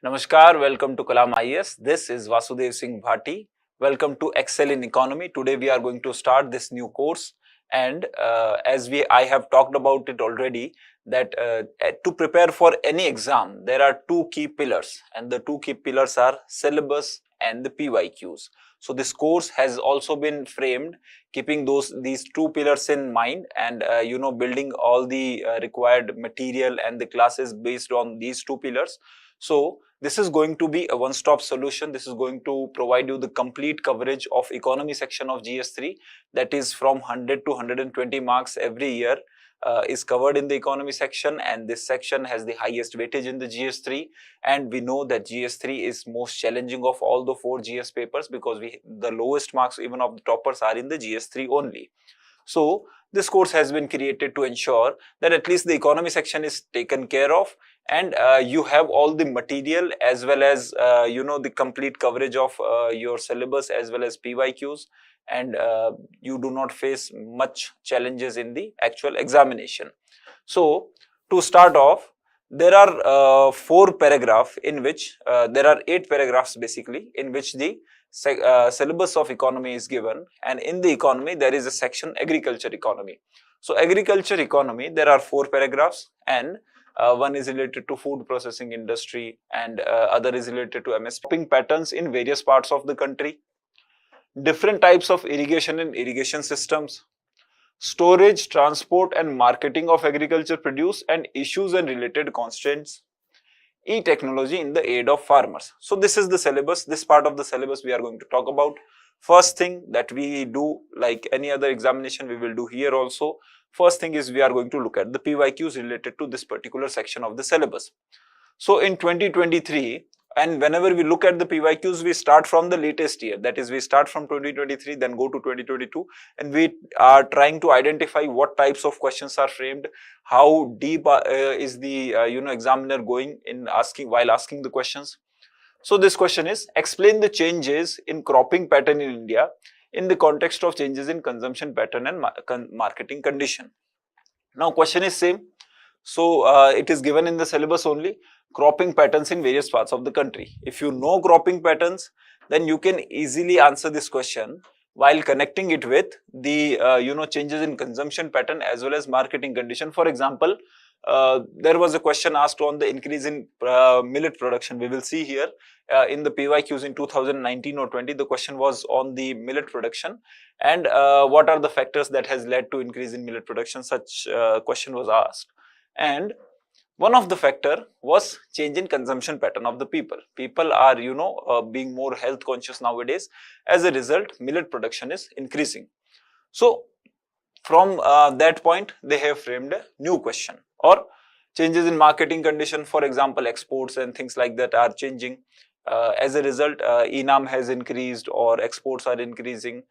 Namaskar, welcome to Kalam IS. This is Vasudev Singh Bhati. Welcome to Excel in Economy. Today we are going to start this new course, and I have talked about it already, that to prepare for any exam there are two key pillars, and the two key pillars are syllabus and the PYQs. So this course has also been framed keeping these two pillars in mind, and building all the required material and the classes based on these two pillars. So this is going to be a one-stop solution. This is going to provide you the complete coverage of economy section of GS3, that is from 100 to 120 marks every year is covered in the economy section, and this section has the highest weightage in the GS3. And we know that GS3 is most challenging of all the 4 GS papers, because the lowest marks even of the toppers are in the GS3 only. So this course has been created to ensure that at least the economy section is taken care of, and you have all the material as well as the complete coverage of your syllabus as well as PYQs, and you do not face much challenges in the actual examination. So to start off, there are 4 paragraphs in which there are 8 paragraphs basically in which the syllabus of economy is given, and in the economy there is a section agriculture economy. So agriculture economy, there are 4 paragraphs, and one is related to food processing industry, and other is related to MSP patterns in various parts of the country, different types of irrigation and irrigation systems, storage, transport and marketing of agriculture produce and issues and related constraints, e-technology in the aid of farmers. So this is the syllabus. This part of the syllabus we are going to talk about. First thing that we do, like any other examination, we will do here also. First thing is we are going to look at the PYQs related to this particular section of the syllabus. So in 2023, and whenever we look at the PYQs, we start from the latest year. That is, we start from 2023, then go to 2022, and we are trying to identify what types of questions are framed, how deep is the examiner going in while asking the questions. So this question is, explain the changes in cropping pattern in India in the context of changes in consumption pattern and marketing condition. Now question is same. So it is given in the syllabus only, cropping patterns in various parts of the country. If you know cropping patterns, then you can easily answer this question while connecting it with the changes in consumption pattern as well as marketing condition. For example, there was a question asked on the increase in millet production. We will see here in the PYQs in 2019 or 20, the question was on the millet production, and what are the factors that has led to increase in millet production. Such question was asked, and one of the factor was change in consumption pattern of the people. People are being more health conscious nowadays. As a result, millet production is increasing. So from that point, they have framed a new question. Or changes in marketing condition, for example, exports and things like that are changing. As a result, ENAM has increased or exports are increasing,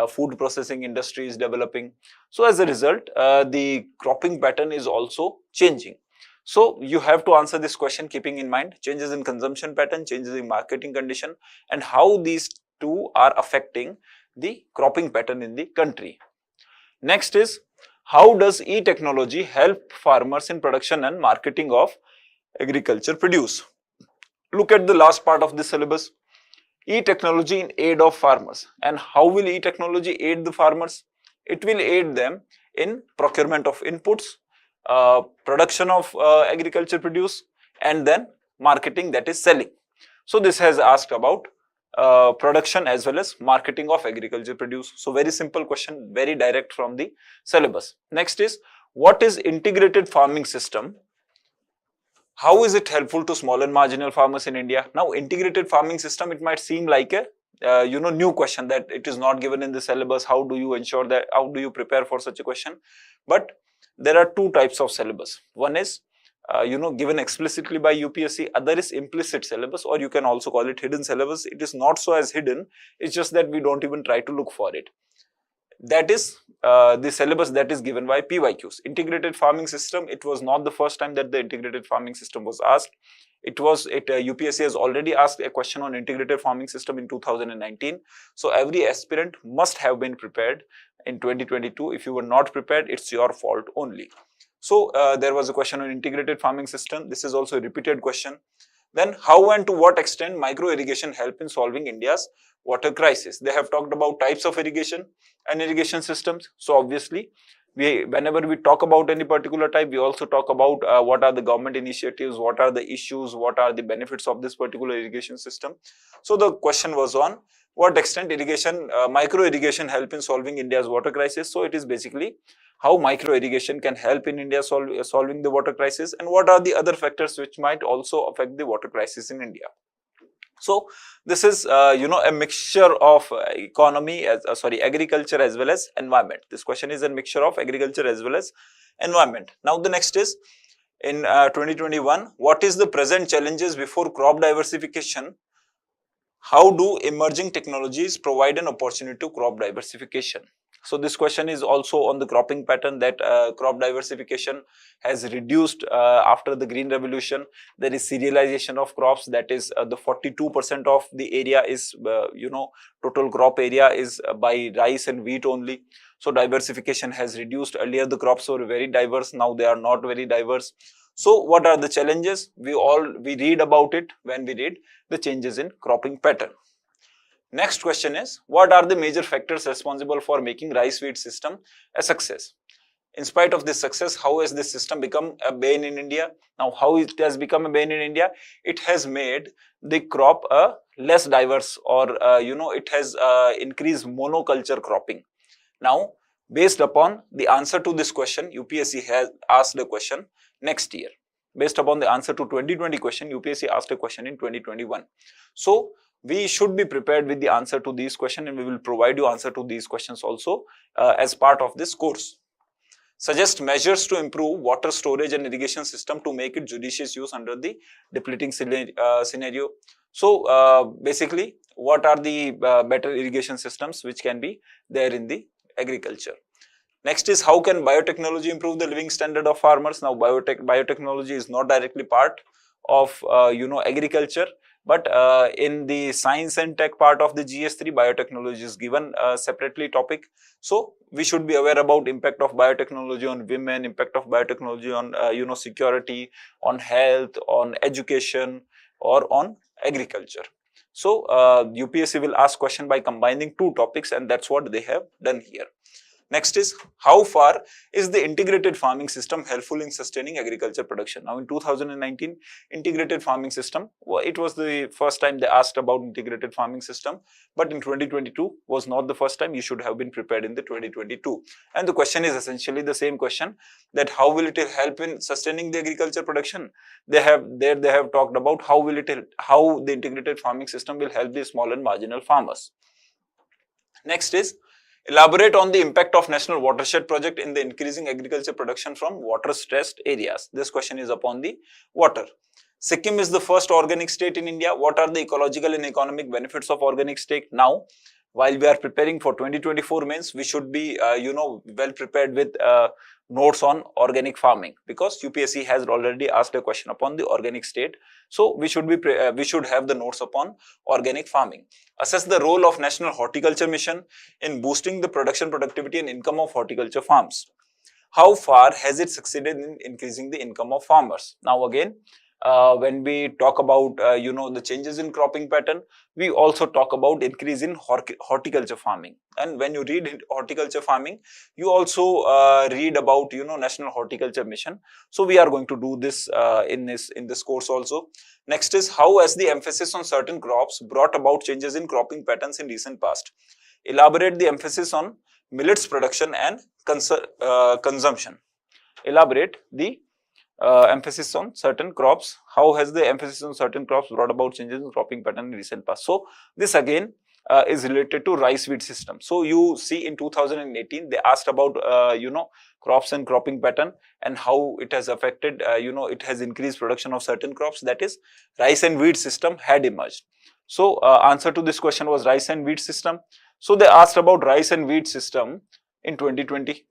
food processing industry is developing. So as a result, the cropping pattern is also changing. So you have to answer this question keeping in mind changes in consumption pattern, changes in marketing condition, and how these two are affecting the cropping pattern in the country. Next is, how does e-technology help farmers in production and marketing of agriculture produce? Look at the last part of the syllabus, e-technology in aid of farmers. And how will e-technology aid the farmers? It will aid them in procurement of inputs, production of agriculture produce, and then marketing, that is selling. So this has asked about production as well as marketing of agriculture produce. So very simple question, very direct from the syllabus. Next is, what is integrated farming system? How is it helpful to small and marginal farmers in India? Now integrated farming system, it might seem like a new question, that it is not given in the syllabus. How do you ensure that, how do you prepare for such a question? But there are two types of syllabus. One is given explicitly by UPSC, other is implicit syllabus, or you can also call it hidden syllabus. It is not so as hidden, it's just that we don't even try to look for it. That is the syllabus that is given by PYQs. Integrated farming system, it was not the first time that the integrated farming system was asked. UPSC has already asked a question on integrated farming system in 2019. So every aspirant must have been prepared in 2022. If you were not prepared, it's your fault only. So there was a question on integrated farming system. This is also a repeated question. Then how and to what extent micro irrigation help in solving India's water crisis? They have talked about types of irrigation and irrigation systems. So obviously, whenever we talk about any particular type, we also talk about what are the government initiatives, what are the issues, what are the benefits of this particular irrigation system. So the question was on what extent micro irrigation help in solving India's water crisis. So it is basically how micro irrigation can help in India solving the water crisis, and what are the other factors which might also affect the water crisis in India. So this is a mixture of agriculture as well as environment. This question is a mixture of agriculture as well as environment. Now the next is, in 2021, what is the present challenges before crop diversification? How do emerging technologies provide an opportunity to crop diversification? So this question is also on the cropping pattern, that crop diversification has reduced after the green revolution. There is serialization of crops, that is the 42% of the area is total crop area is by rice and wheat only. So diversification has reduced. Earlier the crops were very diverse, now they are not very diverse. So what are the challenges? We read about it when we read the changes in cropping pattern. Next question is, what are the major factors responsible for making rice wheat system a success? In spite of this success, how has this system become a bane in India? Now, how it has become a bane in India? It has made the crop less diverse, or it has increased monoculture cropping. Now, based upon the answer to this question, UPSC has asked a question next year. Based upon the answer to 2020 question, UPSC asked a question in 2021. So we should be prepared with the answer to these questions, and we will provide you answer to these questions also as part of this course. Suggest measures to improve water storage and irrigation system to make it judicious use under the depleting scenario. So basically, what are the better irrigation systems which can be there in the agriculture? Next is, how can biotechnology improve the living standard of farmers? Now, biotechnology is not directly part of agriculture, but in the science and tech part of the GS3, biotechnology is given separately topic. So we should be aware about impact of biotechnology on women, impact of biotechnology on security, on health, on education, or on agriculture. So UPSC will ask question by combining two topics, and that's what they have done here. Next is, how far is the integrated farming system helpful in sustaining agriculture production? Now in 2019, integrated farming system, it was the first time they asked about integrated farming system, but in 2022 was not the first time. You should have been prepared in the 2022. And the question is essentially the same question, that how will it help in sustaining the agriculture production? They have talked about how the integrated farming system will help the small and marginal farmers. Next is, elaborate on the impact of National Watershed Project in the increasing agriculture production from water-stressed areas. This question is upon the water. Sikkim is the first organic state in India. What are the ecological and economic benefits of organic state? Now, while we are preparing for 2024 mains, we should be, well prepared with notes on organic farming, because UPSC has already asked a question upon the organic state. So we should have the notes upon organic farming. Assess the role of National Horticulture Mission in boosting the production, productivity, and income of horticulture farms. How far has it succeeded in increasing the income of farmers? Now again, when we talk about the changes in cropping pattern, we also talk about increase in horticulture farming. And when you read horticulture farming, you also read about National Horticulture Mission. So we are going to do this in this course also. Next is, how has the emphasis on certain crops brought about changes in cropping patterns in recent past? Elaborate the emphasis on millets production and consumption. Elaborate the emphasis on certain crops. How has the emphasis on certain crops brought about changes in cropping pattern in recent past? So this again is related to rice wheat system. So you see in 2018 they asked about crops and cropping pattern and how it has affected it has increased production of certain crops, that is rice and wheat system had emerged. So answer to this question was rice and wheat system. So they asked about rice and wheat system in 2020,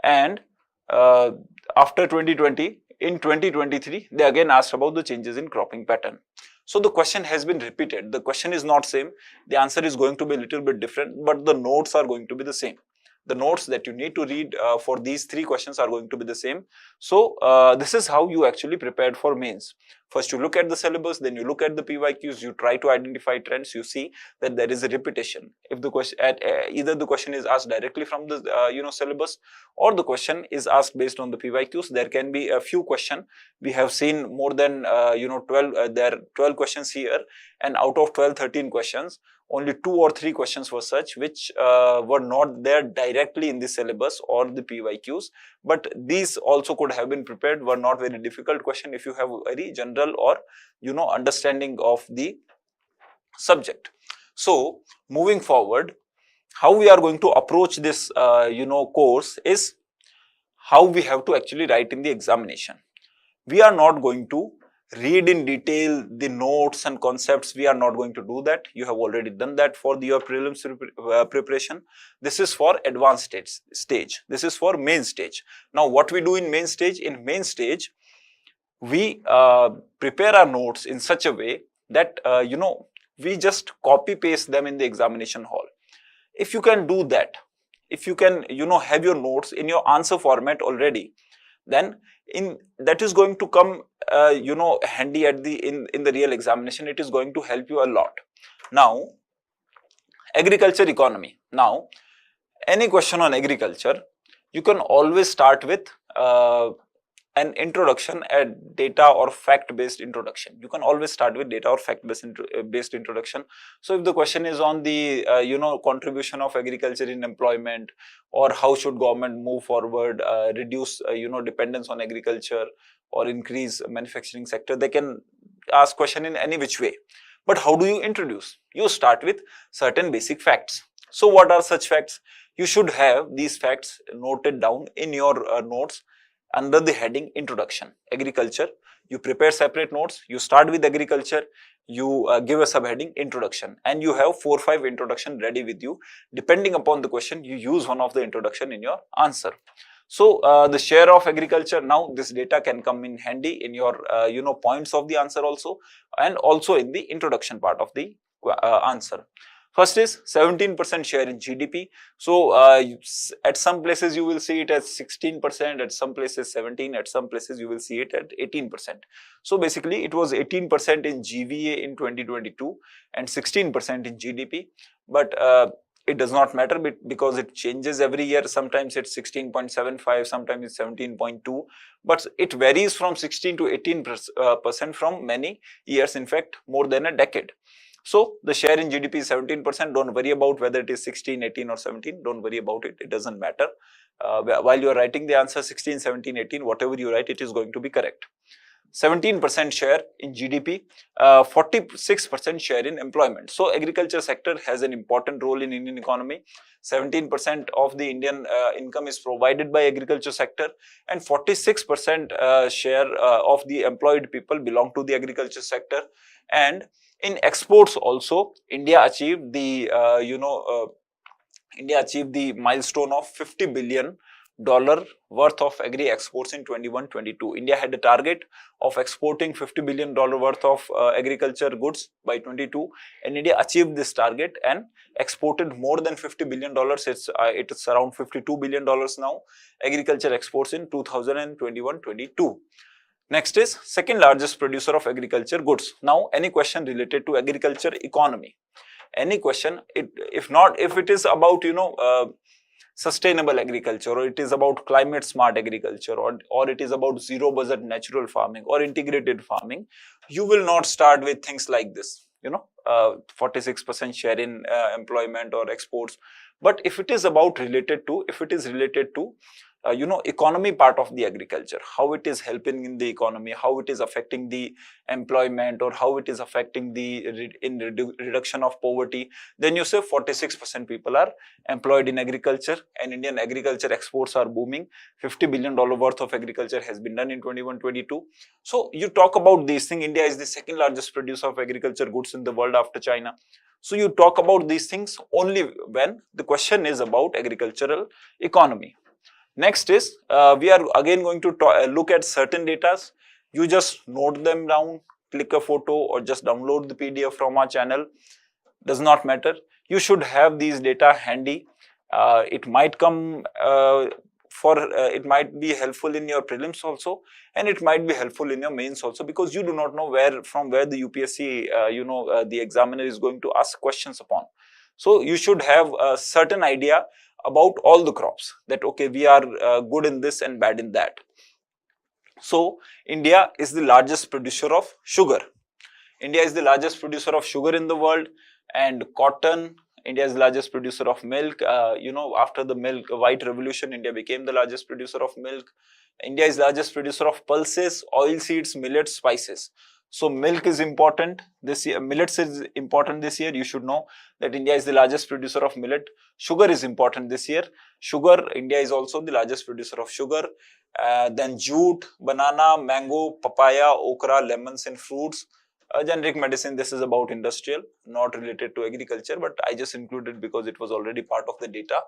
and after 2020, in 2023, they again asked about the changes in cropping pattern. So the question has been repeated. The question is not same. The answer is going to be a little bit different, but the notes are going to be the same. the notes that you need to read for these 3 questions are going to be the same. So this is how you actually prepared for mains. First you look at the syllabus, then you look at the PYQs, you try to identify trends, you see that there is a repetition. If the question either the question is asked directly from the syllabus, or the question is asked based on the PYQs, there can be a few questions. We have seen more than 12 there are 12 questions here, and out of 12-13 questions, only 2 or 3 questions were such which were not there directly in the syllabus or the PYQs, but these also could have been prepared, were not very difficult question if you have a very general or understanding of the subject. So moving forward, how we are going to approach this course is how we have to actually write in the examination. We are not going to read in detail the notes and concepts. We are not going to do that. You have already done that for your prelims preparation. This is for advanced stage. This is for main stage. Now what we do in main stage? In main stage, we prepare our notes in such a way that we just copy paste them in the examination hall. If you can do that, if you can have your notes in your answer format already, then that is going to come handy at the in the real examination. It is going to help you a lot. Now agriculture economy. Now any question on agriculture, you can always start with an introduction, a data or fact based introduction. You can always start with data or fact based introduction. So if the question is on the contribution of agriculture in employment, or how should government move forward, reduce dependence on agriculture or increase manufacturing sector, they can ask question in any which way. But how do you introduce? You start with certain basic facts. So what are such facts? You should have these facts noted down in your notes under the heading introduction. Agriculture, you prepare separate notes, you start with agriculture, you give a subheading introduction, and you have 4 or 5 introduction ready with you. Depending upon the question, you use one of the introduction in your answer. So the share of agriculture, now this data can come in handy in your points of the answer also, and also in the introduction part of the answer. First is 17% share in GDP. So at some places you will see it as 16%, at some places 17%, at some places you will see it at 18%. So basically it was 18% in GVA in 2022 and 16% in GDP. But it does not matter because it changes every year. Sometimes it's 16.75, sometimes it's 17.2, but it varies from 16 to 18% from many years, in fact more than a decade. So the share in GDP is 17%. Don't worry about whether it is 16, 18 or 17. Don't worry about it. It doesn't matter. While you are writing the answer 16, 17, 18, whatever you write, it is going to be correct. 17% share in GDP, 46% share in employment. So agriculture sector has an important role in Indian economy. 17% of the Indian income is provided by agriculture sector, and 46% share of the employed people belong to the agriculture sector. And in exports also, India achieved the milestone of $50 billion worth of agri exports in 21-22. India had a target of exporting $50 billion worth of agriculture goods by 22, and India achieved this target and exported more than $50 billion. It's around $52 billion now, agriculture exports in 2021-22. Next is second largest producer of agriculture goods. Now any question related to agriculture economy, any question, if it is about sustainable agriculture, or it is about climate smart agriculture, or it is about zero budget natural farming or integrated farming, you will not start with things like this, 46% share in employment or exports. But if it is related to economy part of the agriculture, how it is helping in the economy, how it is affecting the employment, or how it is affecting the reduction of poverty, then you say 46% people are employed in agriculture, and Indian agriculture exports are booming. $50 billion worth of agriculture has been done in 21-22. So you talk about these things. India is the second largest producer of agriculture goods in the world after China. So you talk about these things only when the question is about agricultural economy. Next is, we are again going to look at certain data. You just note them down, click a photo, or just download the PDF from our channel. Does not matter. You should have these data handy. It might come it might be helpful in your prelims also, and it might be helpful in your mains also, because you do not know from where the UPSC the examiner is going to ask questions upon. So you should have a certain idea about all the crops, that okay, we are good in this and bad in that. So India is the largest producer of sugar. India is the largest producer of sugar in the world, and cotton. India is the largest producer of milk. After the white revolution, India became the largest producer of milk. India is the largest producer of pulses, oil seeds, millets, spices. So milk is important this year. Millets is important this year. You should know that India is the largest producer of millet. Sugar is important this year. Sugar, India is also the largest producer of sugar. Then jute, banana, mango, papaya, okra, lemons and fruits. Generic medicine, this is about industrial, not related to agriculture, but I just included because it was already part of the data.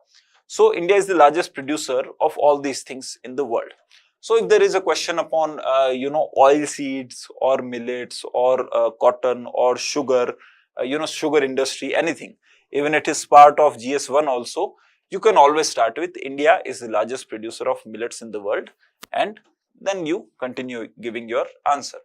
So India is the largest producer of all these things in the world. So if there is a question upon oil seeds or millets or cotton or sugar, sugar industry, anything, even it is part of GS1 also, you can always start with India is the largest producer of millets in the world, and then you continue giving your answer.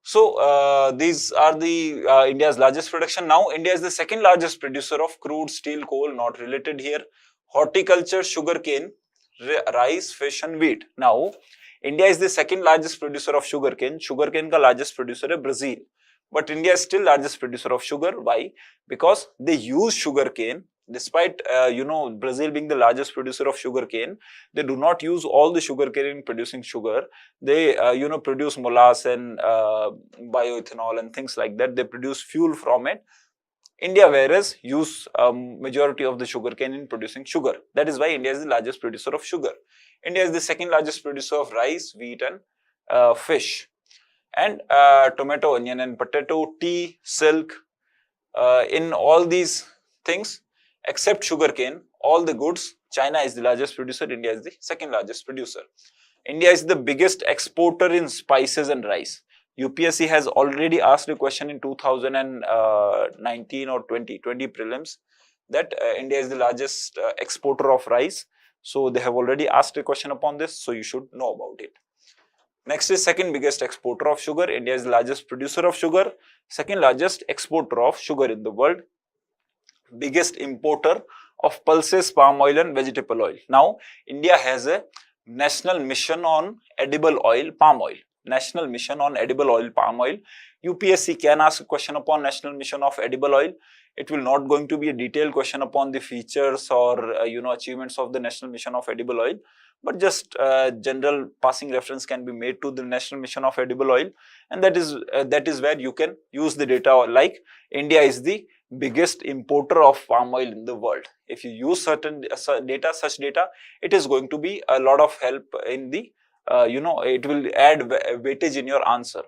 So these are the India's largest production. Now India is the second largest producer of crude steel, coal, not related here. Horticulture, sugarcane, rice, fish and wheat. Now India is the second largest producer of sugarcane. Sugarcane ka largest producer is Brazil, but India is still largest producer of sugar. Why? Because they use sugarcane. Despite Brazil being the largest producer of sugarcane, they do not use all the sugarcane in producing sugar. They produce molasses and bioethanol and things like that. They produce fuel from it. India, whereas, use majority of the sugarcane in producing sugar. That is why India is the largest producer of sugar. India is the second largest producer of rice, wheat and fish. And tomato, onion and potato, tea, silk. In all these things, except sugarcane, all the goods, China is the largest producer, India is the second largest producer. India is the biggest exporter in spices and rice. UPSC has already asked a question in 2019 or 2020 prelims that India is the largest exporter of rice. So they have already asked a question upon this, so you should know about it. Next is second biggest exporter of sugar. India is the largest producer of sugar, second largest exporter of sugar in the world. Biggest importer of pulses, palm oil and vegetable oil. Now, India has a national mission on edible oil, palm oil. National mission on edible oil, palm oil. UPSC can ask a question upon national mission of edible oil. It will not going to be a detailed question upon the features or achievements of the national mission of edible oil, but just general passing reference can be made to the national mission of edible oil, and that is where you can use the data like India is the biggest importer of palm oil in the world. If you use certain such data, it is going to be a lot of help in the it will add weightage in your answer.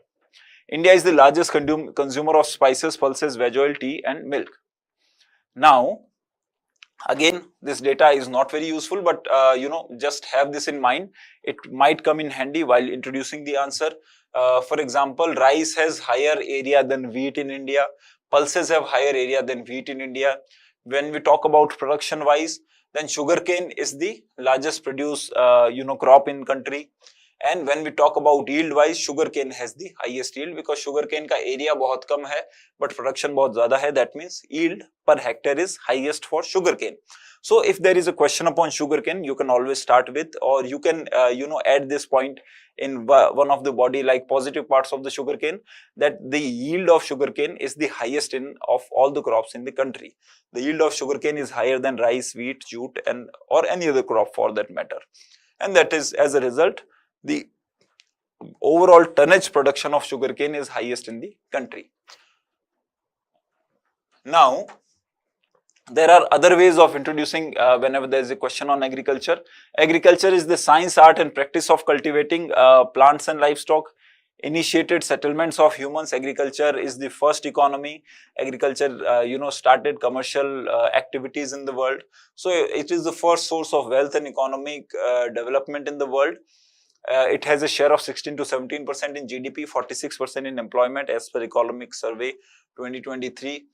India is the largest consumer of spices, pulses, veg oil, tea and milk. Now, again, this data is not very useful, but just have this in mind. It might come in handy while introducing the answer. For example, rice has higher area than wheat in India. Pulses have higher area than wheat in India. When we talk about production wise, then sugarcane is the largest produced crop in country. And when we talk about yield wise, sugarcane has the highest yield because sugarcane का area बहुत कम है, but production बहुत ज़्यादा है. That means yield per hectare is highest for sugarcane. So if there is a question upon sugarcane, you can always start with, or you can add this point in one of the body like positive parts of the sugarcane, that the yield of sugarcane is the highest of all the crops in the country. The yield of sugarcane is higher than rice, wheat, jute, and or any other crop for that matter. And that is as a result, the overall tonnage production of sugarcane is highest in the country. Now, there are other ways of introducing whenever there is a question on agriculture. Agriculture is the science, art and practice of cultivating plants and livestock. Initiated settlements of humans. Agriculture is the first economy. Agriculture, started commercial activities in the world. So it is the first source of wealth and economic development in the world. It has a share of 16 to 17% in GDP, 46% in employment as per Economic Survey 2023.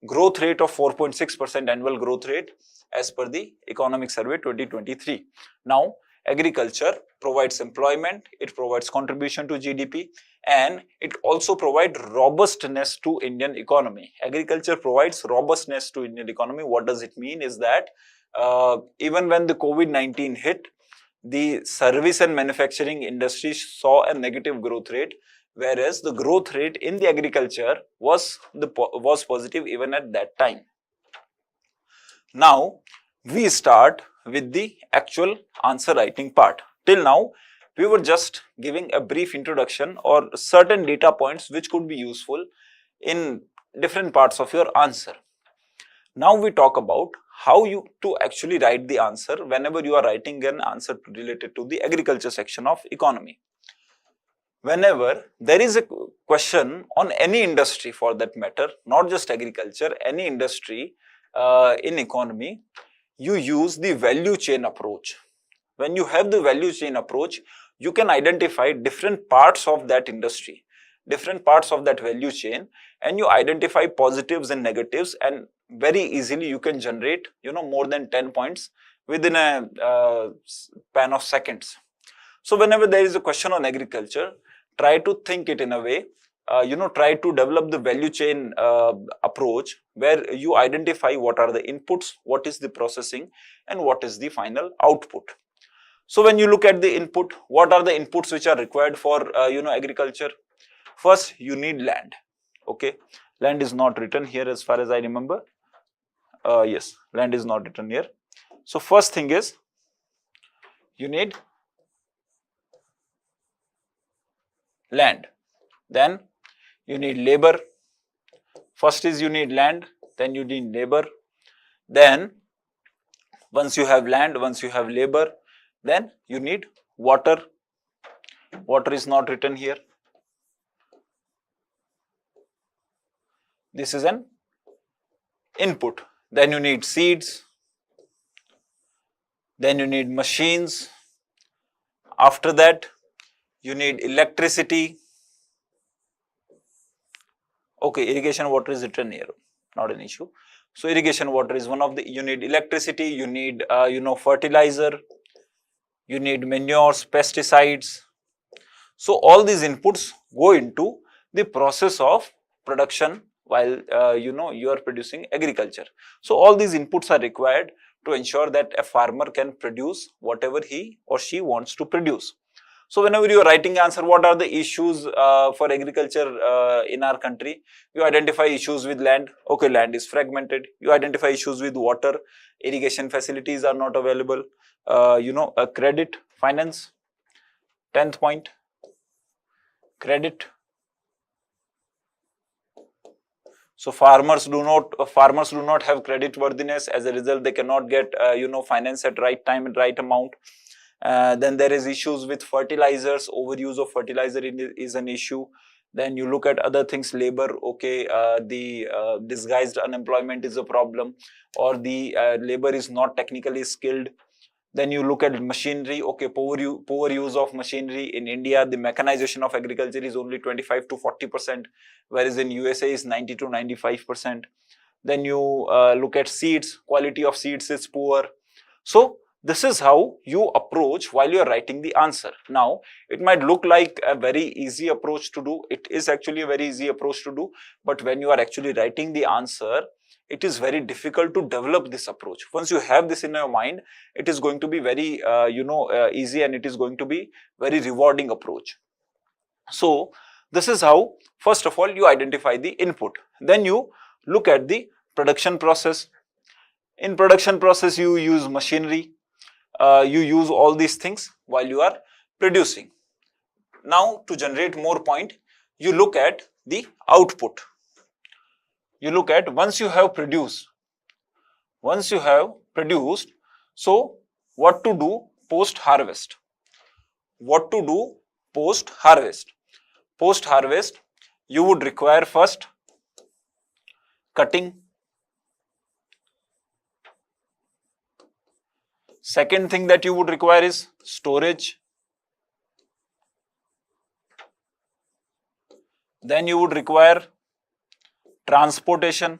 growth rate of 4.6% annual growth rate as per the Economic Survey 2023. Now, agriculture provides employment, it provides contribution to GDP, and it also provides robustness to Indian economy. Agriculture provides robustness to Indian economy. What does it mean is that even when the COVID-19 hit, the service and manufacturing industry saw a negative growth rate, whereas the growth rate in the agriculture was positive even at that time. Now, we start with the actual answer writing part. Till now, we were just giving a brief introduction or certain data points which could be useful in different parts of your answer. Now we talk about how you to actually write the answer whenever you are writing an answer related to the agriculture section of economy. Whenever there is a question on any industry for that matter, not just agriculture, any industry in economy, you use the value chain approach. When you have the value chain approach, you can identify different parts of that industry, different parts of that value chain, and you identify positives and negatives, and very easily you can generate, more than 10 points within a span of seconds. So whenever there is a question on agriculture, try to think it in a way, try to develop the value chain approach where you identify what are the inputs, what is the processing, and what is the final output. So when you look at the input, what are the inputs which are required for agriculture? First, you need land. Okay, land is not written here as far as I remember. Yes, land is not written here. So first thing is you need land. Then you need labor. First is you need land, then you need labor. Then once you have land, once you have labor, then you need water. Water is not written here. This is an input. Then you need seeds. Then you need machines. After that, you need electricity. Okay, irrigation water is written here, not an issue. So irrigation water is one of the, you need electricity, you need, fertilizer, you need manures, pesticides. So all these inputs go into the process of production while, you are producing agriculture. So all these inputs are required to ensure that a farmer can produce whatever he or she wants to produce. So whenever you are writing answer, what are the issues for agriculture in our country? You identify issues with land. Okay, land is fragmented. You identify issues with water. Irrigation facilities are not available. Credit, finance. 10th point, credit. So farmers do not have credit worthiness. As a result, they cannot get finance at right time and right amount. Then there is issues with fertilizers. Overuse of fertilizer is an issue. Then you look at other things, labor. Okay, the disguised unemployment is a problem, or the labor is not technically skilled. Then you look at machinery. Okay, poor use of machinery. In India, the mechanization of agriculture is only 25 to 40%, whereas in USA is 90 to 95%. Then you look at seeds. Quality of seeds is poor. So this is how you approach while you are writing the answer. Now, it might look like a very easy approach to do. It is actually a very easy approach to do. But when you are actually writing the answer, it is very difficult to develop this approach. Once you have this in your mind, it is going to be very, easy, and it is going to be very rewarding approach. So this is how, first of all, you identify the input. Then you look at the production process. In production process, you use machinery. You use all these things while you are producing. Now, to generate more point, you look at the output. You look at once you have produced, so what to do post harvest? What to do post harvest? Post harvest, you would require first cutting. Second thing that you would require is storage. Then you would require transportation.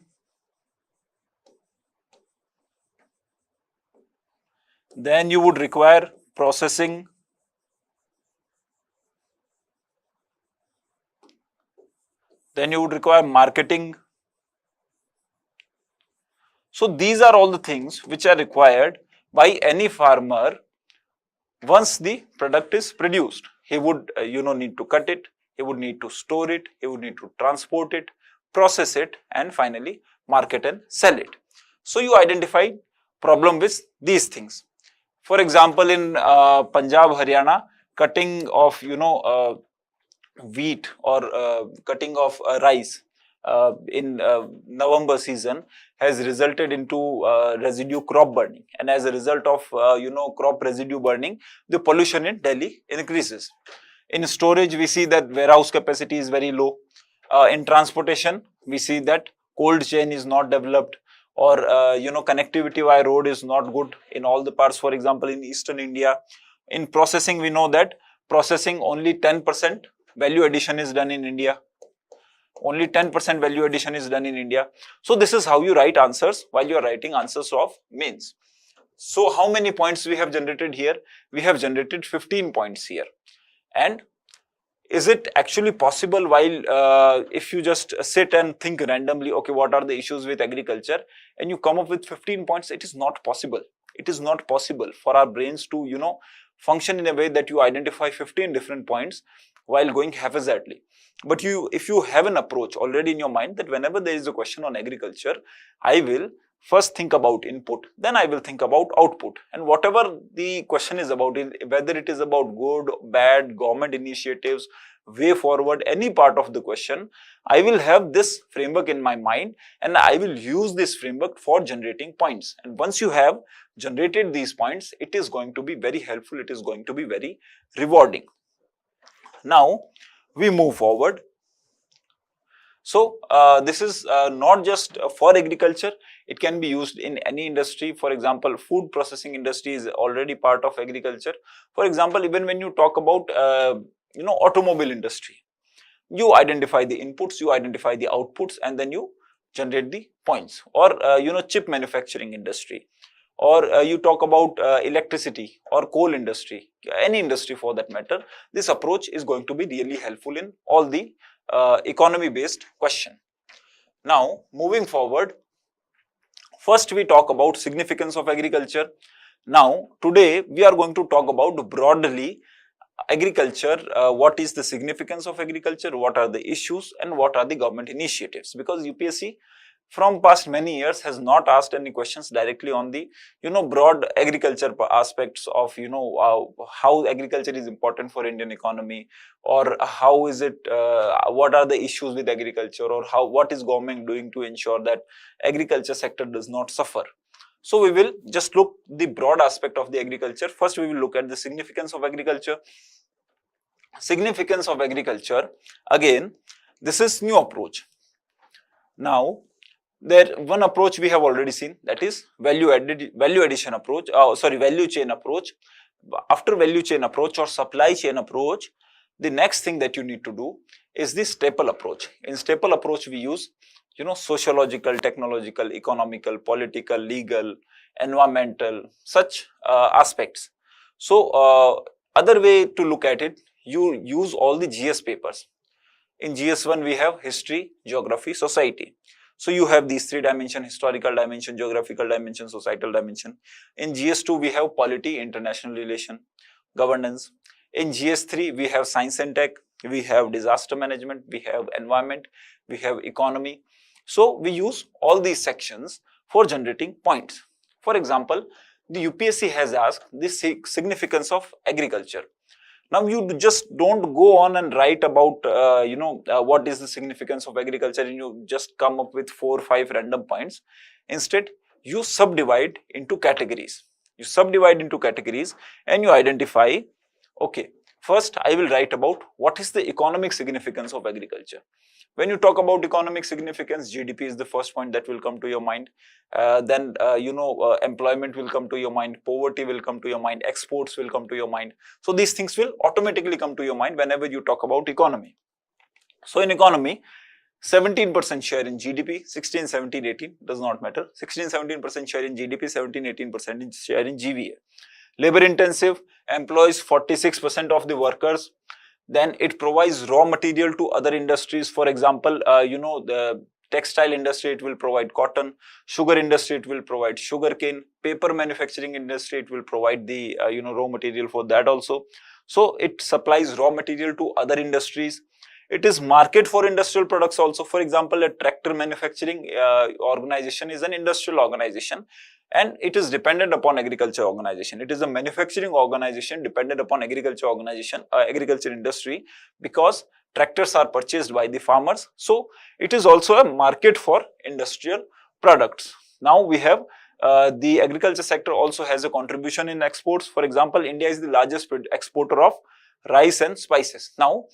Then you would require processing. Then you would require marketing. So these are all the things which are required by any farmer once the product is produced. He would need to cut it, he would need to store it, he would need to transport it, process it, and finally market and sell it. So you identify problem with these things. For example, in Punjab, Haryana, cutting of wheat or cutting of rice in November season has resulted into residue crop burning, and as a result of crop residue burning, the pollution in Delhi increases. In storage, we see that warehouse capacity is very low. In transportation, we see that cold chain is not developed, or connectivity via road is not good in all the parts. For example, in eastern India, in processing, we know that processing only 10% value addition is done in India. Only 10% value addition is done in India. So this is how you write answers while you are writing answers of mains. So how many points we have generated here? We have generated 15 points here. And is it actually possible, while if you just sit and think randomly, okay, what are the issues with agriculture, and you come up with 15 points? It is not possible. It is not possible for our brains to function in a way that you identify 15 different points while going haphazardly. But if you have an approach already in your mind that whenever there is a question on agriculture, I will first think about input, then I will think about output, and whatever the question is about, whether it is about good, bad, government initiatives, way forward, any part of the question, I will have this framework in my mind and I will use this framework for generating points. And once you have generated these points, it is going to be very helpful, it is going to be very rewarding. Now we move forward. So this is not just for agriculture, it can be used in any industry. For example, food processing industry is already part of agriculture. For example, even when you talk about automobile industry, you identify the inputs, you identify the outputs, and then you generate the points. Or chip manufacturing industry, or you talk about electricity or coal industry, any industry for that matter, this approach is going to be really helpful in all the economy based question. Now moving forward, first we talk about significance of agriculture. Now today we are going to talk about broadly agriculture, what is the significance of agriculture, what are the issues, and what are the government initiatives, because UPSC from past many years has not asked any questions directly on the broad agriculture aspects of how agriculture is important for Indian economy, or how is it, what are the issues with agriculture, or what is government doing to ensure that agriculture sector does not suffer. So we will just look the broad aspect of the agriculture. First we will look at the significance of agriculture. Significance of agriculture, again, this is new approach. Now there one approach we have already seen, that is value addition approach, value chain approach. After value chain approach or supply chain approach, the next thing that you need to do is the staple approach. In staple approach we use sociological, technological, economical, political, legal, environmental, such aspects. So other way to look at it, you use all the GS papers. In GS1 we have history, geography, society. So you have these three dimensions: historical dimension, geographical dimension, societal dimension. In GS2 we have polity, international relation, governance. In GS3 we have science and tech, we have disaster management, we have environment, we have economy. So we use all these sections for generating points. For example, the UPSC has asked the significance of agriculture. Now you just don't go on and write about what is the significance of agriculture and you just come up with 4 or 5 random points. Instead, you subdivide into categories. You subdivide into categories and you identify, okay, first I will write about what is the economic significance of agriculture. When you talk about economic significance, GDP is the first point that will come to your mind. Then employment will come to your mind, poverty will come to your mind, exports will come to your mind. So these things will automatically come to your mind whenever you talk about economy. So in economy, 17% share in GDP, 16, 17, 18, does not matter. 16, 17% share in GDP, 17, 18% share in GVA. Labor intensive, employs 46% of the workers. Then it provides raw material to other industries. For example, the textile industry, it will provide cotton. Sugar industry, it will provide sugarcane. Paper manufacturing industry, it will provide the raw material for that also. So it supplies raw material to other industries. It is market for industrial products also. For example, a tractor manufacturing organization is an industrial organization, and it is dependent upon agriculture organization. It is a manufacturing organization dependent upon agriculture organization, agriculture industry, because tractors are purchased by the farmers. So it is also a market for industrial products. Now we have the agriculture sector also has a contribution in exports. For example, India is the largest exporter of rice and spices. Now,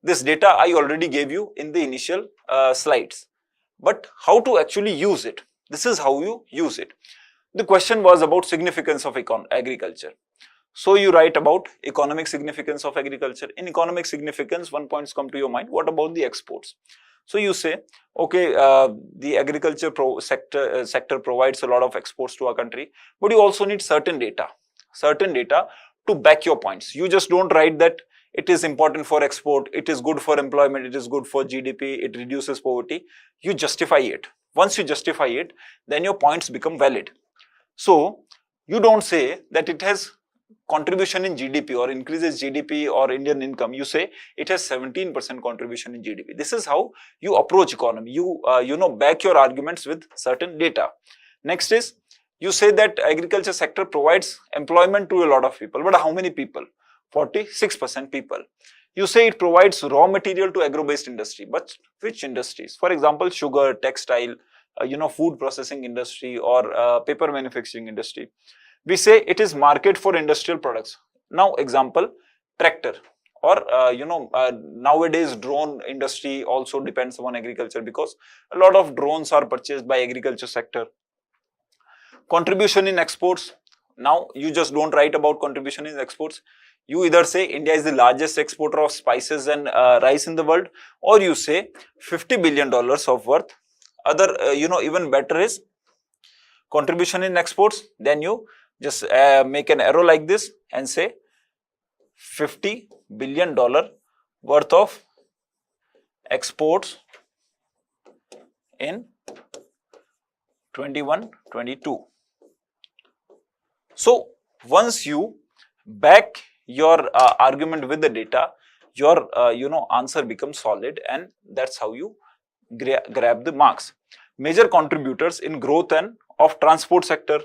this data I already gave you in the initial slides, but how to actually use it? This is how you use it. The question was about significance of agriculture. So you write about economic significance of agriculture. In economic significance, one point come to your mind. What about the exports? So you say, okay, the agriculture sector provides a lot of exports to our country, but you also need certain data to back your points. You just don't write that it is important for export, it is good for employment, it is good for GDP, it reduces poverty. You justify it. Once you justify it, then your points become valid. So you don't say that it has contribution in GDP or increases GDP or Indian income. You say it has 17% contribution in GDP. This is how you approach economy. You back your arguments with certain data. Next is, you say that agriculture sector provides employment to a lot of people, but how many people? 46% people. You say it provides raw material to agro-based industry, but which industries? For example, sugar, textile, food processing industry, or paper manufacturing industry. We say it is market for industrial products. Now, example, tractor, or nowadays drone industry also depends upon agriculture, because a lot of drones are purchased by agriculture sector. Contribution in exports. Now, you just don't write about contribution in exports. You either say India is the largest exporter of spices and rice in the world, or you say $50 billion of worth. Other, even better is contribution in exports. Then you just make an arrow like this and say $50 billion worth of exports in 21-22. So once you back your argument with the data, your answer becomes solid, and that's how you grab the marks. Major contributors in growth and of transport sector.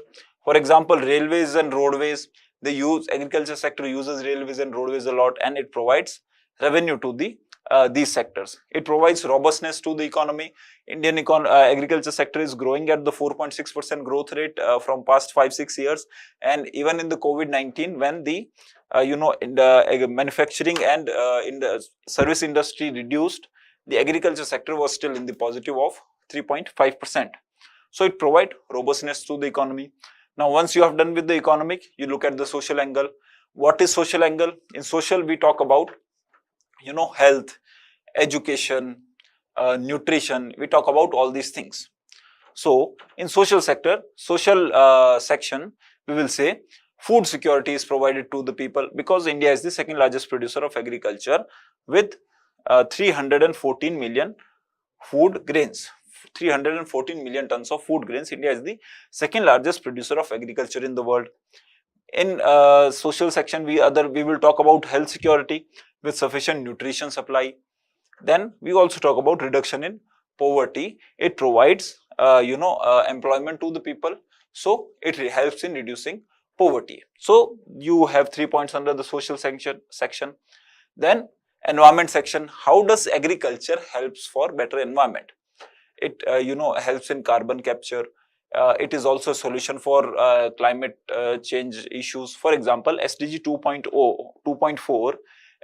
For example, railways and roadways. Agriculture sector uses railways and roadways a lot, and it provides revenue to these sectors. It provides robustness to the economy. Indian agriculture sector is growing at the 4.6% growth rate from past 5-6 years, and even in the COVID-19, when the in the manufacturing and in the service industry reduced, the agriculture sector was still in the positive of 3.5%. So it provides robustness to the economy. Now, once you have done with the economic, you look at the social angle. What is social angle? In social, we talk about health, education, nutrition. We talk about all these things. So in social sector, social section, we will say food security is provided to the people, because India is the second largest producer of agriculture with 314 million food grains. 314 million tons of food grains. India is the second largest producer of agriculture in the world. In social section, we will talk about health security with sufficient nutrition supply. Then we also talk about reduction in poverty. It provides employment to the people, so it helps in reducing poverty. So you have 3 points under the social section. Then environment section. How does agriculture helps for better environment? It helps in carbon capture. It is also a solution for climate change issues. For example, SDG 2.4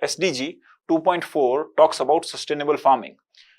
SDG 2.4 talks about sustainable farming.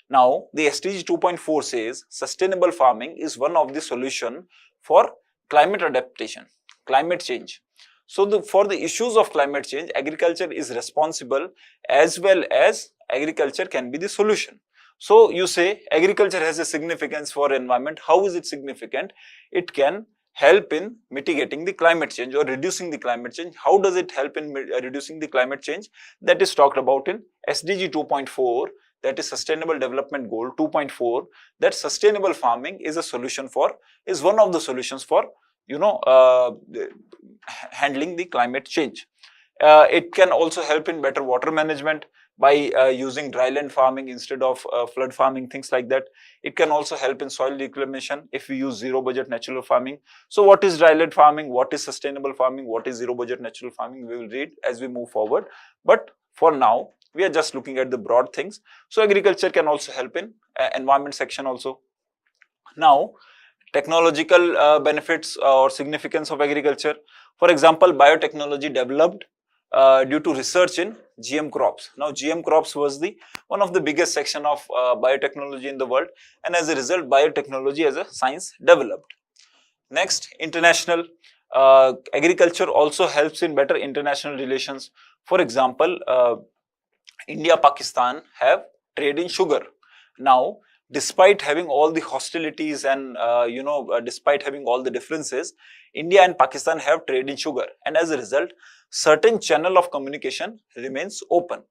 Now, the SDG 2.4 says sustainable farming is one of the solution for climate adaptation, climate change. So for the issues of climate change, agriculture is responsible, as well as agriculture can be the solution. So you say agriculture has a significance for environment. How is it significant? It can help in mitigating the climate change or reducing the climate change. How does it help in reducing the climate change? That is talked about in SDG 2.4, that is Sustainable Development Goal 2.4, that sustainable farming is a solution for, is one of the solutions for, handling the climate change. It can also help in better water management by using dryland farming instead of flood farming, things like that. It can also help in soil reclamation if we use zero budget natural farming. So what is dryland farming? What is sustainable farming? What is zero budget natural farming? We will read as we move forward. But for now, we are just looking at the broad things. So agriculture can also help in environment section also. Now, technological benefits or significance of agriculture. For example, biotechnology developed due to research in GM crops. Now, GM crops was one of the biggest section of biotechnology in the world, and as a result, biotechnology as a science developed. Next, international agriculture also helps in better international relations. For example, India, Pakistan have trade in sugar. Now, despite having all the hostilities and despite having all the differences, India and Pakistan have trade in sugar, and as a result, certain channel of communication remains open.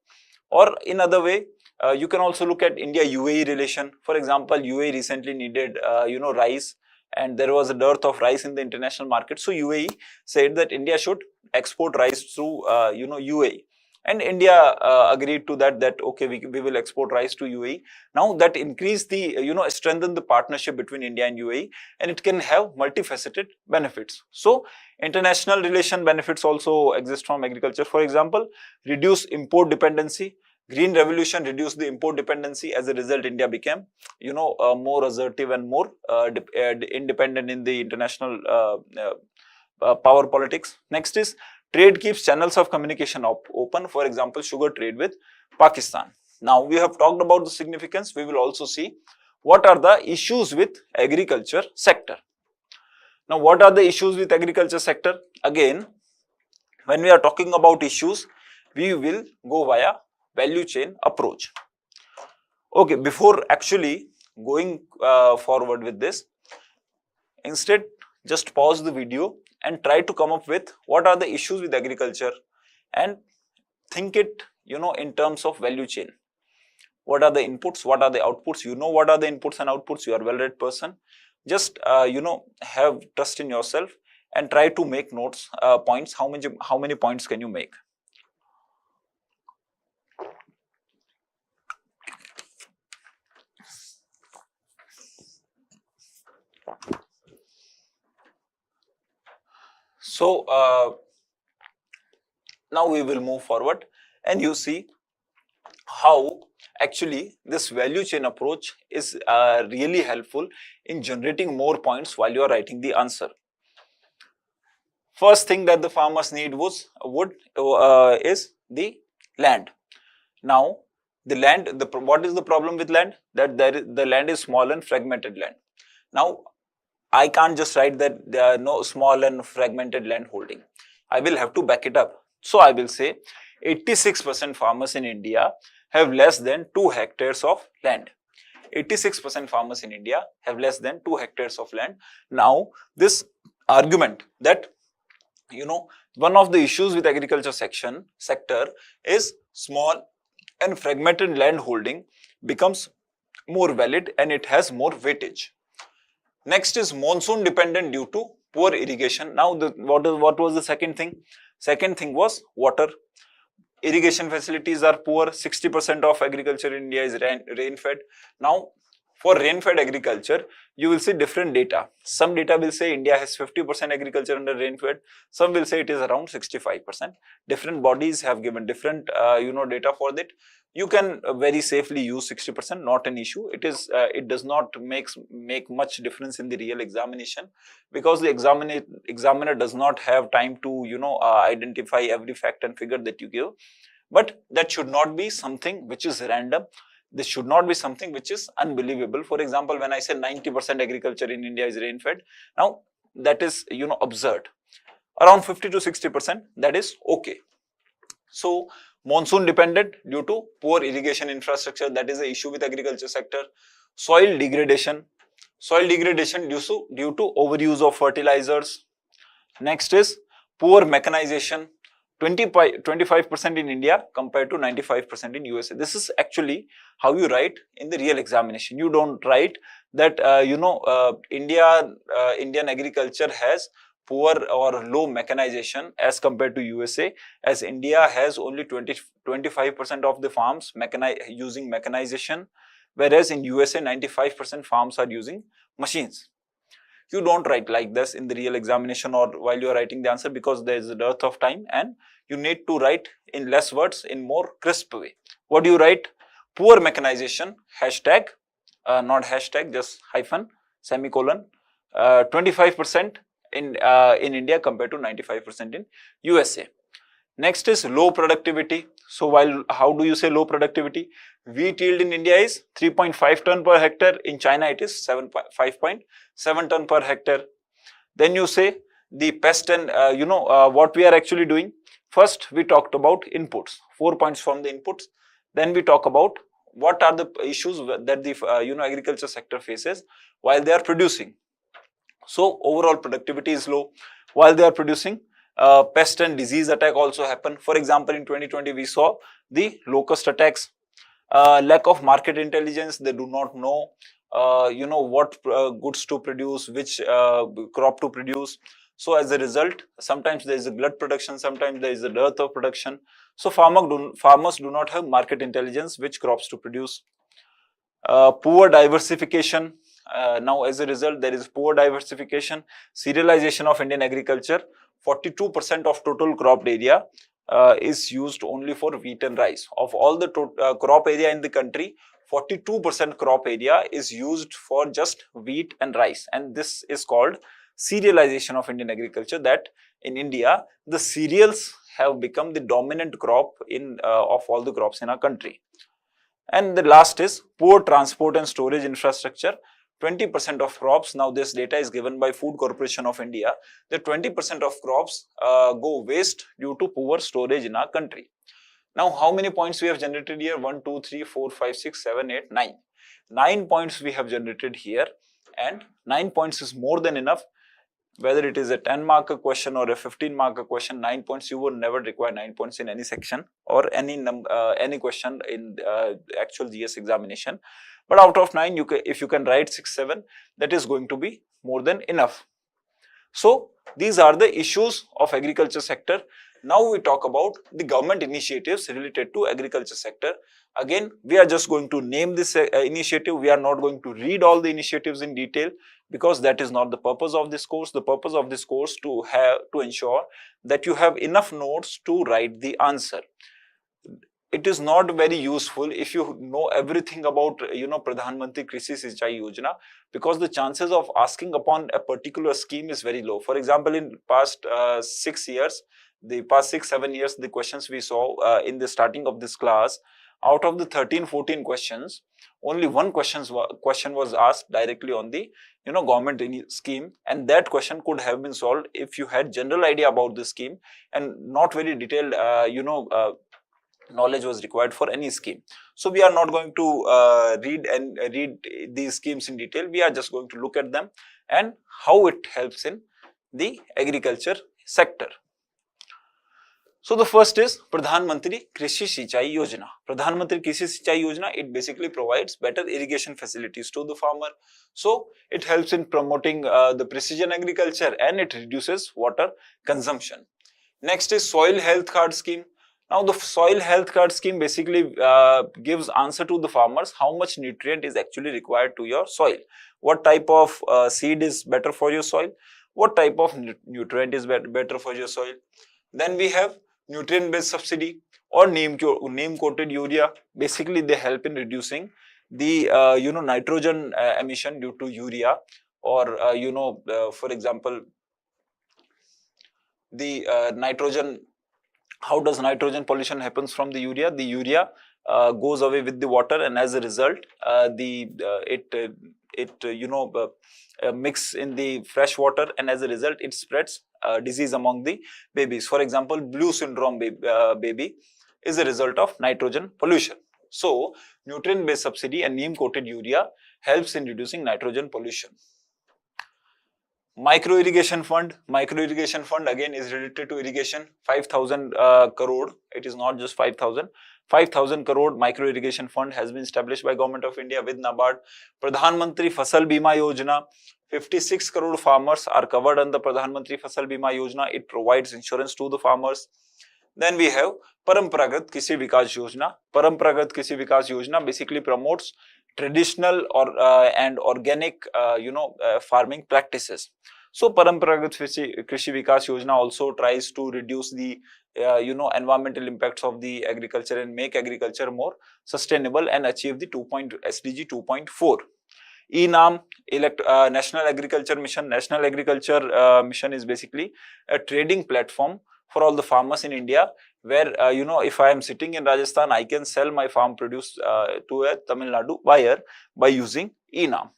Or in other way, you can also look at India-UAE relation. For example, UAE recently needed rice, and there was a dearth of rice in the international market. So UAE said that India should export rice through UAE. And India agreed to that okay, we will export rice to UAE. Now that increased the, strengthen the partnership between India and UAE, and it can have multifaceted benefits. So international relation benefits also exist from agriculture. For example, reduce import dependency. Green revolution reduced the import dependency. As a result, India became, more assertive and more independent in the international power politics. Next is trade keeps channels of communication open. For example, sugar trade with Pakistan. Now, we have talked about the significance. We will also see what are the issues with agriculture sector. Now, what are the issues with agriculture sector? Again, when we are talking about issues, we will go via value chain approach. Okay, before actually going forward with this, instead just pause the video and try to come up with what are the issues with agriculture and think it, in terms of value chain. What are the inputs? What are the outputs? You know what are the inputs and outputs. You are a well-read person. Just, have trust in yourself and try to make notes, points. How many points can you make? So, now we will move forward and you see how actually this value chain approach is really helpful in generating more points while you are writing the answer. First thing that the farmers need is the land. Now, the land, what is the problem with land? That the land is small and fragmented land. Now, I can't just write that there are no small and fragmented land holding. I will have to back it up. So I will say 86% farmers in India have less than 2 hectares of land. 86% farmers in India have less than 2 hectares of land. Now, this argument that, one of the issues with agriculture sector is small and fragmented land holding becomes more valid and it has more weightage. Next is monsoon dependent due to poor irrigation. Now, what was the second thing? Second thing was water. Irrigation facilities are poor. 60% of agriculture in India is rain-fed. Now, for rain-fed agriculture, you will see different data. Some data will say India has 50% agriculture under rain-fed. Some will say it is around 65%. Different bodies have given different, data for that. You can very safely use 60%, not an issue. It does not make much difference in the real examination because the examiner does not have time to, identify every fact and figure that you give. But that should not be something which is random. This should not be something which is unbelievable. For example, when I say 90% agriculture in India is rain-fed, now that is, absurd. Around 50 to 60%, that is okay. So, Monsoon dependent due to poor irrigation infrastructure, that is the issue with agriculture sector. Soil degradation due to overuse of fertilizers. Next is poor mechanization, 25% in India compared to 95% in USA. This is actually how you write in the real examination. You don't write that Indian agriculture has poor or low mechanization as compared to USA, as India has only 25% of the farms using mechanization, whereas in USA 95% farms are using machines. You don't write like this in the real examination or while you are writing the answer, because there is a dearth of time and you need to write in less words in more crisp way. What do you write? Poor mechanization, hashtag, not hashtag, just hyphen, semicolon, 25% in India compared to 95% in USA. Next is low productivity. So how do you say low productivity? Wheat yield in India is 3.5 ton per hectare. In China, it is 5.7 ton per hectare. Then you say the pest and what we are actually doing. First, we talked about inputs, 4 points from the inputs. Then we talk about what are the issues that the agriculture sector faces while they are producing. So overall productivity is low while they are producing. Pest and disease attack also happen. For example, in 2020 we saw the locust attacks. Lack of market intelligence, they do not know what goods to produce, which crop to produce. So as a result, sometimes there is a glut production, sometimes there is a dearth of production. So farmers do not have market intelligence which crops to produce. Poor diversification. Now as a result, there is poor diversification. Serialization of Indian agriculture. 42% of total cropped area is used only for wheat and rice. Of all the crop area in the country, 42% crop area is used for just wheat and rice, and this is called cerealization of Indian agriculture, that in India the cereals have become the dominant crop of all the crops in our country. And the last is poor transport and storage infrastructure. 20% of crops, now this data is given by Food Corporation of India, the 20% of crops go waste due to poor storage in our country. Now how many points we have generated here? 1, 2, 3, 4, 5, 6, 7, 8, 9. 9 points we have generated here, and 9 points is more than enough. Whether it is a 10 marker question or a 15 marker question, 9 points, you would never require 9 points in any section or any question in actual GS examination. But out of 9, if you can write 6, 7, that is going to be more than enough. So these are the issues of agriculture sector. Now we talk about the government initiatives related to agriculture sector. Again, we are just going to name this initiative. We are not going to read all the initiatives in detail, because that is not the purpose of this course. The purpose of this course to ensure that you have enough notes to write the answer. It is not very useful if you know everything about Pradhan Mantri Krishi Sinchai Yojana, because the chances of asking upon a particular scheme is very low. For example, in past 6, 7 years, the questions we saw in the starting of this class, out of the 13, 14 questions, only one question was asked directly on the government scheme, and that question could have been solved if you had general idea about the scheme and not very detailed knowledge was required for any scheme. So we are not going to read these schemes in detail. We are just going to look at them and how it helps in the agriculture sector. So the first is Pradhan Mantri Krishi Sinchai Yojana. Pradhan Mantri Krishi Sinchai Yojana, it basically provides better irrigation facilities to the farmer. So it helps in promoting the precision agriculture, and it reduces water consumption. Next is Soil Health Card Scheme. Now the Soil Health Card Scheme basically gives answer to the farmers how much nutrient is actually required to your soil. What type of seed is better for your soil? What type of nutrient is better for your soil? Then we have nutrient based subsidy or neem coated urea. Basically they help in reducing the nitrogen emission due to urea, or for example the nitrogen. How does nitrogen pollution happens from the urea? The urea goes away with the water, and as a result it mix in the fresh water, and as a result it spreads disease among the babies. For example, blue syndrome baby, is a result of nitrogen pollution. So, nutrient-based subsidy and neem-coated urea helps in reducing nitrogen pollution. Micro irrigation fund again is related to irrigation. 5,000 crore. It is not just 5,000. 5,000 crore micro irrigation fund has been established by Government of India with NABARD. Pradhan Mantri Fasal Bima Yojana. 56 crore farmers are covered under Pradhan Mantri Fasal Bima Yojana. It provides insurance to the farmers. Then we have Parampragat Krishi Vikas Yojana. Parampragat Krishi Vikas Yojana basically promotes traditional and organic farming practices. So Parampragat Krishi Vikas Yojana also tries to reduce the environmental impacts of the agriculture and make agriculture more sustainable and achieve the SDG 2.4. ENAM, National Agriculture Mission. National Agriculture Mission is basically a trading platform for all the farmers in India, where if I am sitting in Rajasthan, I can sell my farm produce to a Tamil Nadu buyer by using ENAM.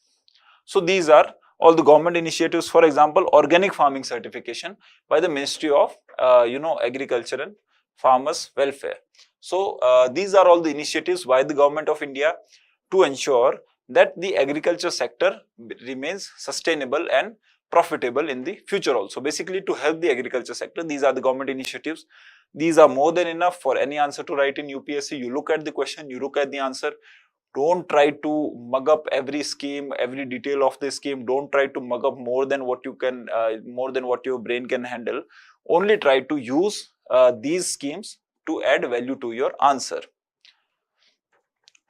So these are all the government initiatives. For example, organic farming certification by the Ministry of Agriculture and Farmers Welfare. So these are all the initiatives by the Government of India to ensure that the agriculture sector remains sustainable and profitable in the future also. Basically, to help the agriculture sector, these are the government initiatives. These are more than enough for any answer to write in UPSC. You look at the question, you look at the answer. Don't try to mug up every scheme, every detail of the scheme. Don't try to mug up more than what you can, more than what your brain can handle. Only try to use these schemes to add value to your answer.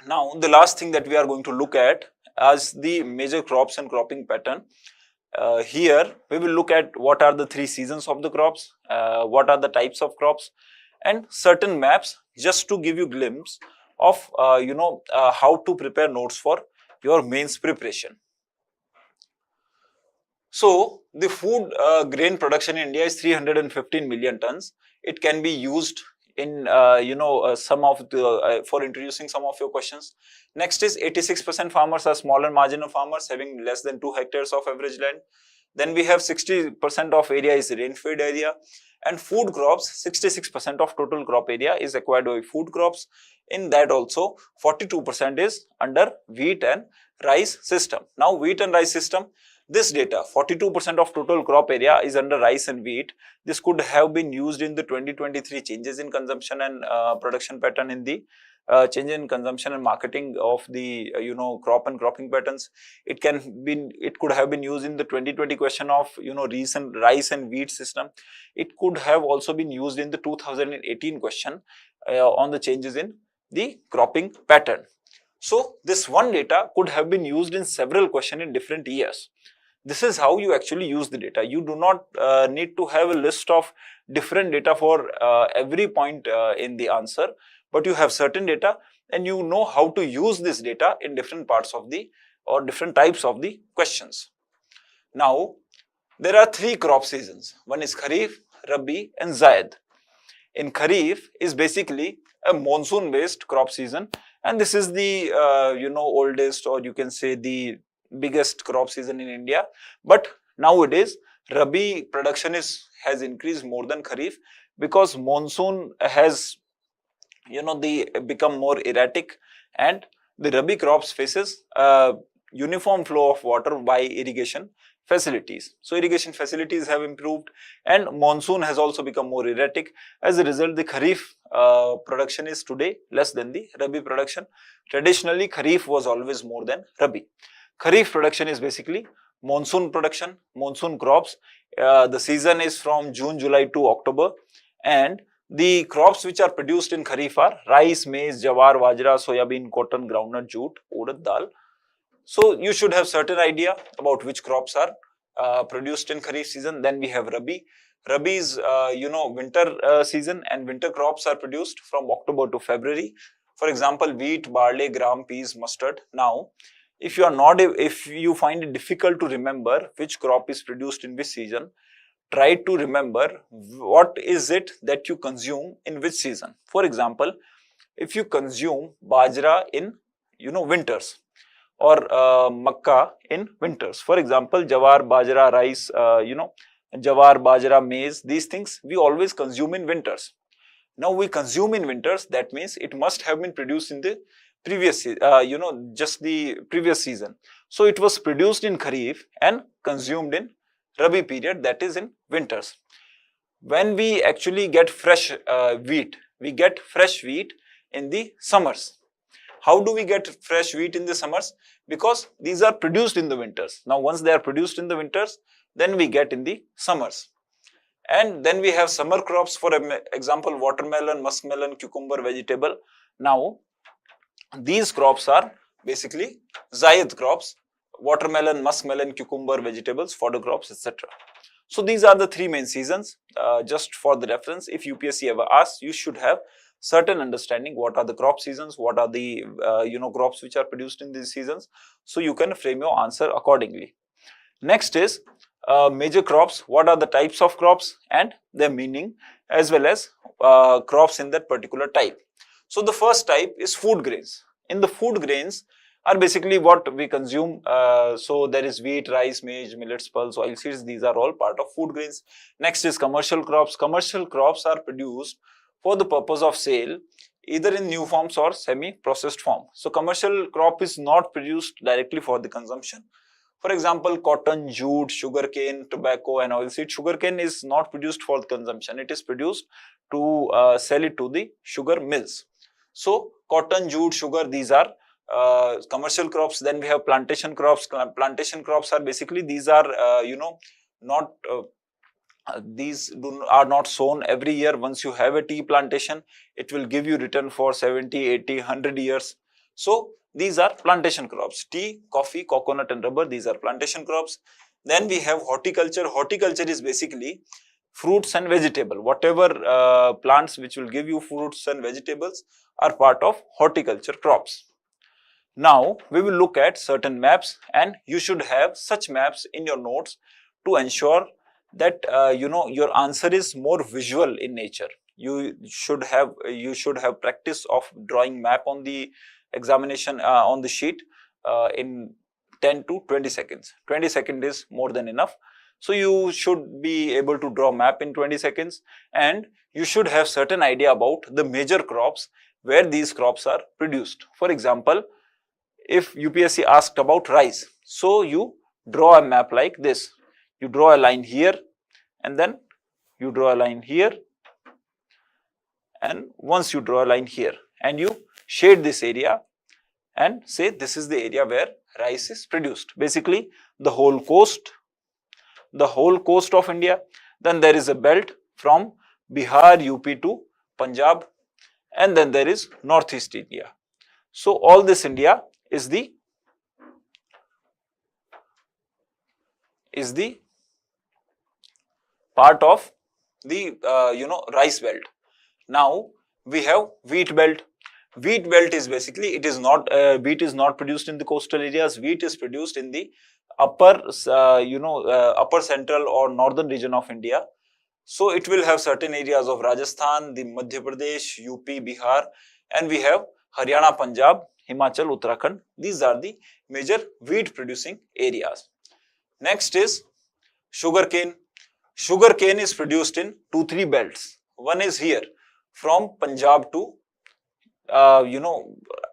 Now, the last thing that we are going to look at is the major crops and cropping pattern. Here we will look at what are the 3 seasons of the crops, what are the types of crops, and certain maps just to give you a glimpse of how to prepare notes for your mains preparation. So the food grain production in India is 315 million tons. It can be used in some of the for introducing some of your questions. Next is 86% farmers are small and marginal farmers having less than 2 hectares of average land. Then we have 60% of area is rain-fed area, and food crops, 66% of total crop area is acquired by food crops. In that also 42% is under wheat and rice system. Now wheat and rice system, this data 42% of total crop area is under rice and wheat. This could have been used in the 2023 changes in consumption and production pattern in the change in consumption and marketing of the crop and cropping patterns. It could have been used in the 2020 question of recent rice and wheat system. It could have also been used in the 2018 question on the changes in the cropping pattern. So this one data could have been used in several questions in different years. This is how you actually use the data. You do not need to have a list of different data for every point in the answer, but you have certain data and you know how to use this data in different parts of the or different types of the questions. Now, there are 3 crop seasons. One is Kharif, Rabi and Zaid. In Kharif is basically a monsoon based crop season, and this is the oldest, or you can say the biggest crop season in India. But nowadays Rabi production has increased more than Kharif because monsoon has become more erratic, and the Rabi crops faces a uniform flow of water by irrigation facilities. So irrigation facilities have improved and monsoon has also become more erratic. As a result, the Kharif production is today less than the Rabi production. Traditionally, Kharif was always more than Rabi. Kharif production is basically monsoon production, monsoon crops. The season is from June, July to October, and the crops which are produced in Kharif are rice, maize, jawar, bajra, soyabean, cotton, groundnut, jute, urad dal. So you should have certain idea about which crops are produced in Kharif season. Then we have Rabi. Rabi is winter season, and winter crops are produced from October to February. For example, wheat, barley, gram, peas, mustard. Now, if you find it difficult to remember which crop is produced in which season, try to remember what is it that you consume in which season. For example, if you consume bajra in winters, or makka in winters. For example, jawar, bajra, rice, jawar, bajra, maize, these things we always consume in winters. Now we consume in winters, that means it must have been produced in the previous, just the previous season. So it was produced in Kharif and consumed in Rabi period, that is in winters. When we actually get fresh wheat, we get fresh wheat in the summers. How do we get fresh wheat in the summers? Because these are produced in the winters. Now once they are produced in the winters, then we get in the summers. And then we have summer crops, for example, watermelon, muskmelon, cucumber, vegetable. Now these crops are basically Zayed crops: watermelon, muskmelon, cucumber, vegetables, fodder crops, etc. So these are the three main seasons. Just for the reference, if UPSC ever asks, you should have certain understanding what are the crop seasons, what are the crops which are produced in these seasons, so you can frame your answer accordingly. Next is major crops. What are the types of crops and their meaning, as well as crops in that particular type. So the first type is food grains. In the food grains are basically what we consume. So there is wheat, rice, maize, millets, pulse, oilseeds. These are all part of food grains. Next is commercial crops. Commercial crops are produced for the purpose of sale, either in new forms or semi-processed form. So commercial crop is not produced directly for the consumption. For example, cotton, jute, sugarcane, tobacco and oilseed. Sugarcane is not produced for consumption. It is produced to sell it to the sugar mills. So cotton, jute, sugar, these are commercial crops. Then we have plantation crops. Plantation crops are basically, these are these are not sown every year. Once you have a tea plantation, it will give you return for 70, 80, 100 years. So these are plantation crops. Tea, coffee, coconut and rubber, these are plantation crops. Then we have horticulture. Horticulture is basically fruits and vegetable. Whatever plants which will give you fruits and vegetables are part of horticulture crops. Now we will look at certain maps, and you should have such maps in your notes to ensure that your answer is more visual in nature. You should have practice of drawing map on the examination on the sheet in 10 to 20 seconds. 20 seconds is more than enough. So you should be able to draw map in 20 seconds, and you should have certain idea about the major crops where these crops are produced. For example, if UPSC asked about rice, so you draw a map like this. You draw a line here, and then you draw a line here, and once you draw a line here, and you shade this area and say this is the area where rice is produced. Basically the whole coast of India. Then there is a belt from Bihar, UP to Punjab, and then there is Northeast India. So all this India is the part of the rice belt. Now we have wheat belt. Wheat belt is basically, it is not wheat is not produced in the coastal areas. Wheat is produced in the upper upper central or northern region of India. So it will have certain areas of Rajasthan, the Madhya Pradesh, UP, Bihar, and we have Haryana, Punjab, Himachal, Uttarakhand. These are the major wheat producing areas. Next is sugarcane. Sugarcane is produced in 2-3 belts. One is here from Punjab to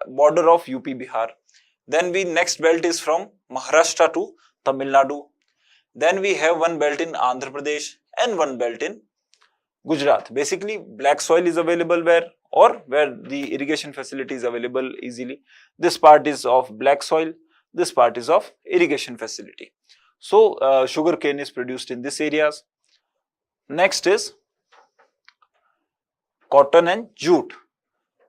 border of UP, Bihar. Then next belt is from Maharashtra to Tamil Nadu. Then we have one belt in Andhra Pradesh and one belt in Gujarat. Basically black soil is available where the irrigation facility is available easily. This part is of black soil, this part is of irrigation facility. So sugarcane is produced in these areas. Next is cotton and jute.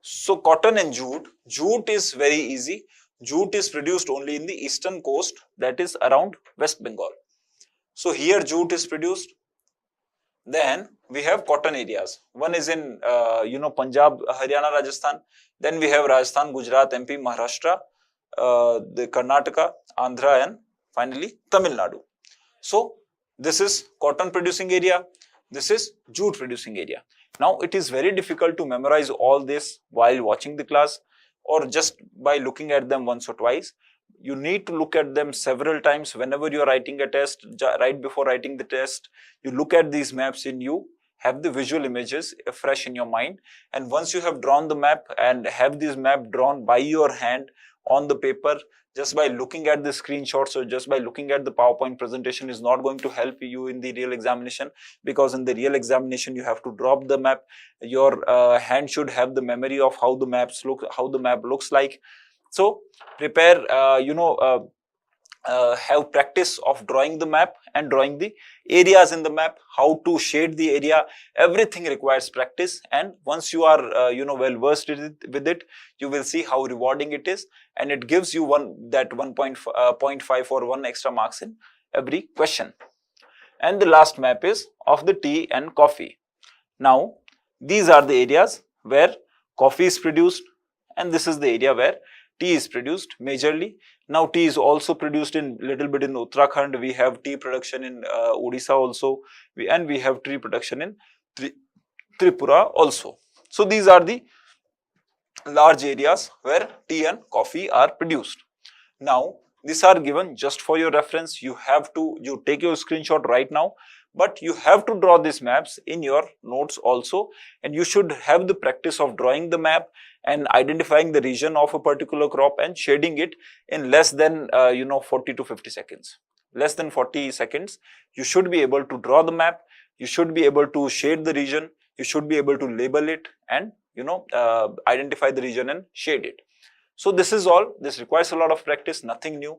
So cotton and jute is very easy. Jute is produced only in the eastern coast, that is around West Bengal. So here jute is produced. Then we have cotton areas. One is in Punjab, Haryana, Rajasthan. Then we have Rajasthan, Gujarat, MP, Maharashtra, the Karnataka, Andhra, and finally Tamil Nadu. So this is cotton producing area. This is jute producing area. Now it is very difficult to memorize all this while watching the class or just by looking at them once or twice. You need to look at them several times whenever you are writing a test. Right before writing the test, you look at these maps and you have the visual images fresh in your mind. And once you have drawn the map and have this map drawn by your hand on the paper, just by looking at the screenshots or just by looking at the PowerPoint presentation is not going to help you in the real examination, because in the real examination you have to drop the map. Your hand should have the memory of how the map looks like. So prepare, have practice of drawing the map and drawing the areas in the map, how to shade the area. Everything requires practice, and once you are well versed with it, you will see how rewarding it is, and it gives you 1.5 or 1 extra marks in every question. And the last map is of the tea and coffee. Now these are the areas where coffee is produced, and this is the area where tea is produced majorly. Now tea is also produced in little bit in Uttarakhand. We have tea production in Odisha also, and we have tea production in Tripura also. So these are the large areas where tea and coffee are produced. Now these are given just for your reference. You take your screenshot right now, but you have to draw these maps in your notes also, and you should have the practice of drawing the map and identifying the region of a particular crop and shading it in less than 40 to 50 seconds. Less than 40 seconds, you should be able to draw the map, you should be able to shade the region, you should be able to label it and identify the region and shade it. So this is all. This requires a lot of practice, nothing new.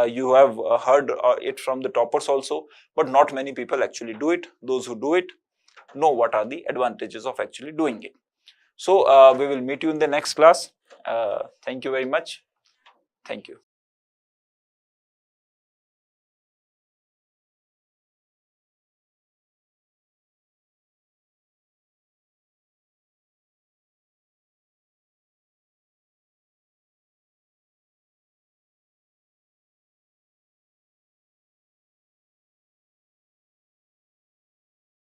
You have heard it from the toppers also, but not many people actually do it. Those who do it know what are the advantages of actually doing it. So we will meet you in the next class. Thank you very much. Thank you.